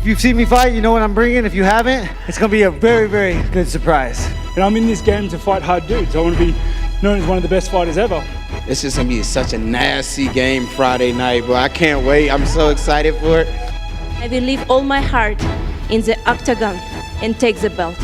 If you've seen me fight, you know what I'm bringing. If you haven't, it's going to be a very, very good surprise. And I'm in this game to fight hard dudes. I want to be known as one of the best fighters ever. It's just going to be such a nasty game Friday night, bro. I can't wait. I'm so excited for it. I will leave all my heart in the octagon and take the belt.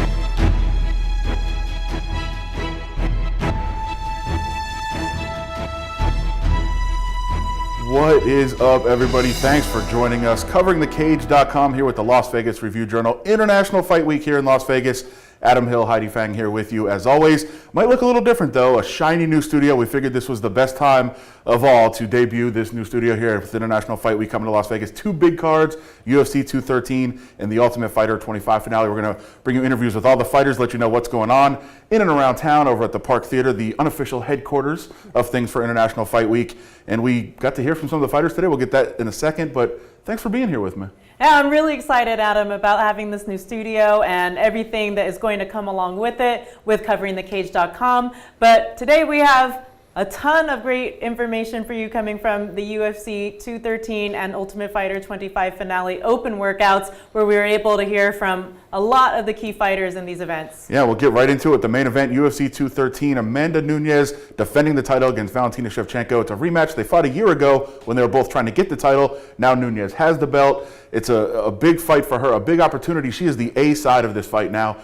What is up, everybody? Thanks for joining us. Covering thecage.com here with the Las Vegas Review Journal. International Fight Week here in Las Vegas. Adam Hill, Heidi Fang here with you as always. Might look a little different though, a shiny new studio. We figured this was the best time of all to debut this new studio here with International Fight Week coming to Las Vegas. Two big cards, UFC 213 and the Ultimate Fighter 25 finale. We're going to bring you interviews with all the fighters, let you know what's going on in and around town over at the Park Theater, the unofficial headquarters of things for International Fight Week. And we got to hear from some of the fighters today. We'll get that in a second, but thanks for being here with me. Yeah, I'm really excited, Adam, about having this new studio and everything that is going to come along with it with coveringthecage.com. But today we have a ton of great information for you coming from the UFC 213 and Ultimate Fighter 25 finale open workouts, where we were able to hear from a lot of the key fighters in these events. Yeah, we'll get right into it. The main event, UFC 213, Amanda Nunes defending the title against Valentina Shevchenko. It's a rematch. They fought a year ago when they were both trying to get the title. Now Nunes has the belt. It's a big fight for her, a big opportunity. She is the A side of this fight now.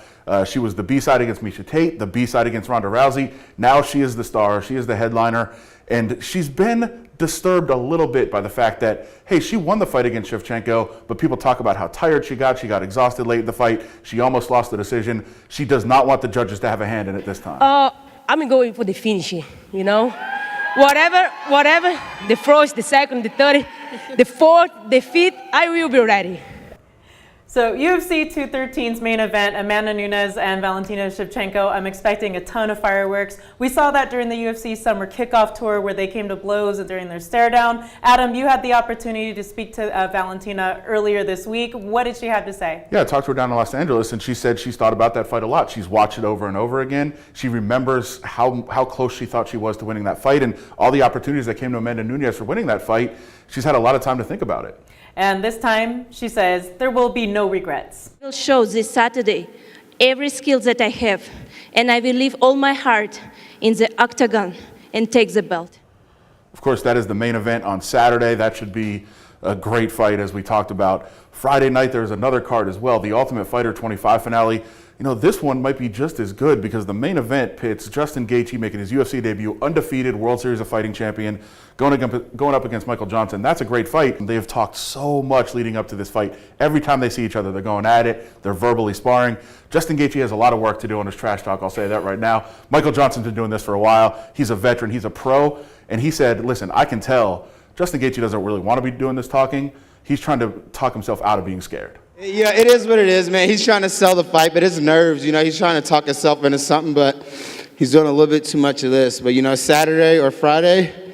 She was the B side against Miesha Tate, the B side against Ronda Rousey. Now she is the star. She is the headliner. And she's been disturbed a little bit by the fact that, hey, she won the fight against Shevchenko, but people talk about how tired she got. She got exhausted late in the fight. She almost lost the decision. She does not want the judges to have a hand in it this time. I'm going for the finish, you know? Whatever, the first, the second, the third, the fourth, the fifth, I will be ready. So UFC 213's main event, Amanda Nunes and Valentina Shevchenko, I'm expecting a ton of fireworks. We saw that during the UFC summer kickoff tour where they came to blows during their stare down. Adam, you had the opportunity to speak to Valentina earlier this week. What did she have to say? Yeah, I talked to her down in Los Angeles, and she said she's thought about that fight a lot. She's watched it over and over again. She remembers how close she thought she was to winning that fight and all the opportunities that came to Amanda Nunes for winning that fight. She's had a lot of time to think about it. And this time, she says, there will be no regrets. I will show this Saturday every skill that I have, and I will leave all my heart in the octagon and take the belt. Of course, that is the main event on Saturday. That should be a great fight, as we talked about. Friday night, there's another card as well, the Ultimate Fighter 25 finale. You know, this one might be just as good because the main event pits Justin Gaethje making his UFC debut, undefeated World Series of Fighting champion, going up against Michael Johnson. That's a great fight. They have talked so much leading up to this fight. Every time they see each other, they're going at it. They're verbally sparring. Justin Gaethje has a lot of work to do on his trash talk. I'll say that right now. Michael Johnson's been doing this for a while. He's a veteran. He's a pro. And he said, listen, I can tell Justin Gaethje doesn't really want to be doing this talking. He's trying to talk himself out of being scared. Yeah, it is what it is, man. He's trying to sell the fight, but his nerves, you know, he's trying to talk himself into something, but he's doing a little bit too much of this. But, you know, Saturday or Friday,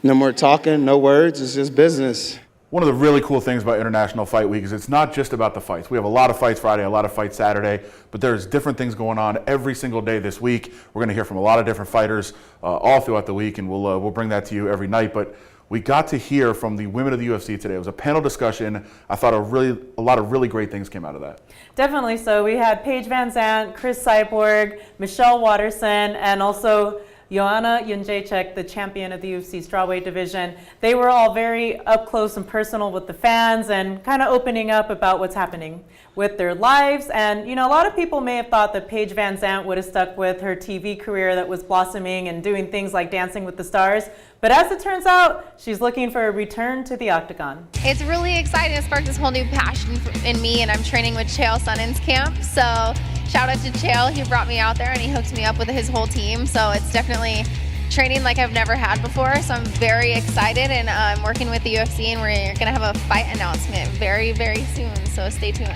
no more talking, no words. It's just business. One of the really cool things about International Fight Week is it's not just about the fights. We have a lot of fights Friday, a lot of fights Saturday, but there's different things going on every single day this week. We're going to hear from a lot of different fighters all throughout the week, and we'll bring that to you every night. But we got to hear from the women of the UFC today. It was a panel discussion. I thought a lot of really great things came out of that. Definitely so. We had Paige Van Zandt, Chris Cyborg, Michelle Watterson, and also Joanna Jędrzejczyk, the champion of the UFC strawweight division. They were all very up close and personal with the fans and kind of opening up about what's happening with their lives. And, you know, a lot of people may have thought that Paige Van Zandt would have stuck with her TV career that was blossoming and doing things like Dancing with the Stars. But as it turns out, she's looking for a return to the octagon. It's really exciting. It sparked this whole new passion in me, and I'm training with Chael Sonnen's camp. So shout out to Chael. He brought me out there and he hooked me up with his whole team. So it's definitely training like I've never had before. So I'm very excited, and I'm working with the UFC, and we're going to have a fight announcement very, very soon. So stay tuned.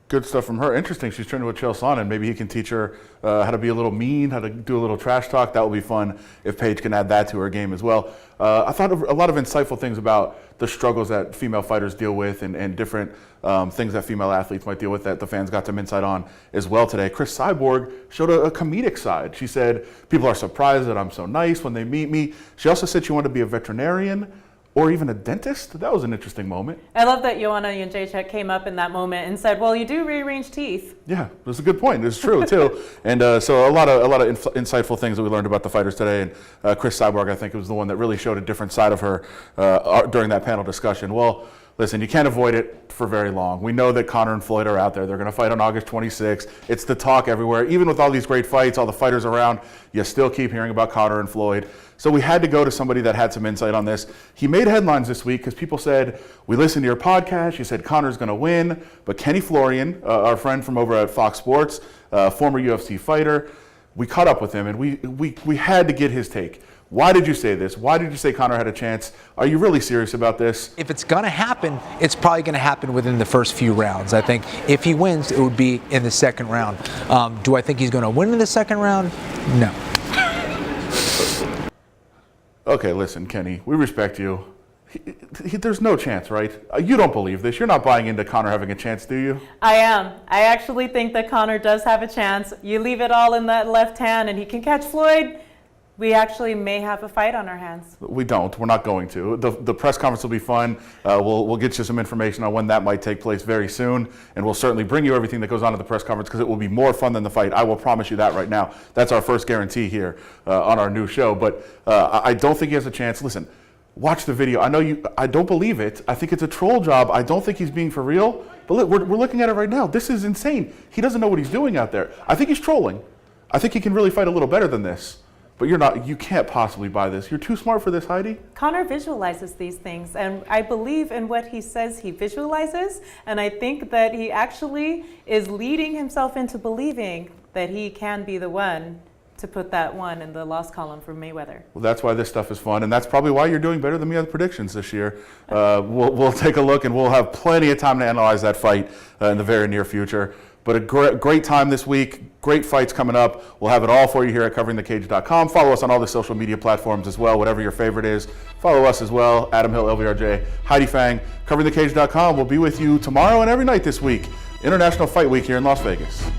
Good stuff from her. Interesting. She's training with Chael Sonnen. Maybe he can teach her how to be a little mean, how to do a little trash talk. That will be fun if Paige can add that to her game as well. I thought of a lot of insightful things about the struggles that female fighters deal with and different things that female athletes might deal with that the fans got some insight on as well today. Chris Cyborg showed a comedic side. She said, people are surprised that I'm so nice when they meet me. She also said she wanted to be a veterinarian or even a dentist? That was an interesting moment. I love that Joanna Jędrzejczyk came up in that moment and said, well, you do rearrange teeth. Yeah, that's a good point. It's true too. And so a lot of insightful things that we learned about the fighters today. And Chris Cyborg, I think, was the one that really showed a different side of her during that panel discussion. Well, listen, you can't avoid it for very long. We know that Conor and Floyd are out there. They're going to fight on August 26th. It's the talk everywhere. Even with all these great fights, all the fighters around, you still keep hearing about Conor and Floyd. So we had to go to somebody that had some insight on this. He made headlines this week because people said, we listened to your podcast, you said Conor's going to win, but Kenny Florian, our friend from over at Fox Sports, former UFC fighter, we caught up with him and we had to get his take. Why did you say this? Why did you say Conor had a chance? Are you really serious about this? If it's going to happen, it's probably going to happen within the first few rounds. I think if he wins, it would be in the second round. Do I think he's going to win in the second round? No. Okay, listen, Kenny, we respect you. There's no chance, right? You don't believe this. You're not buying into Conor having a chance, do you? I am. I actually think that Conor does have a chance. You leave it all in that left hand and he can catch Floyd. We actually may have a fight on our hands. We don't. We're not going to. The press conference will be fun. We'll get you some information on when that might take place very soon, and we'll certainly bring you everything that goes on at the press conference because it will be more fun than the fight. I will promise you that right now. That's our first guarantee here on our new show. But I don't think he has a chance. Listen, watch the video. I know you. I don't believe it. I think it's a troll job. I don't think he's being for real. But look, we're looking at it right now. This is insane. He doesn't know what he's doing out there. I think he's trolling. I think he can really fight a little better than this. But you can't possibly buy this. You're too smart for this, Heidi. Conor visualizes these things, and I believe in what he says he visualizes, and I think that he actually is leading himself into believing that he can be the one to put that one in the loss column for Mayweather. Well, that's why this stuff is fun, and that's probably why you're doing better than me on the predictions this year. We'll take a look, and we'll have plenty of time to analyze that fight in the very near future. But a great time this week, great fights coming up. We'll have it all for you here at coveringthecage.com. Follow us on all the social media platforms as well, whatever your favorite is. Follow us as well, Adam Hill, LVRJ, Heidi Fang, coveringthecage.com. We'll be with you tomorrow and every night this week. International Fight Week here in Las Vegas.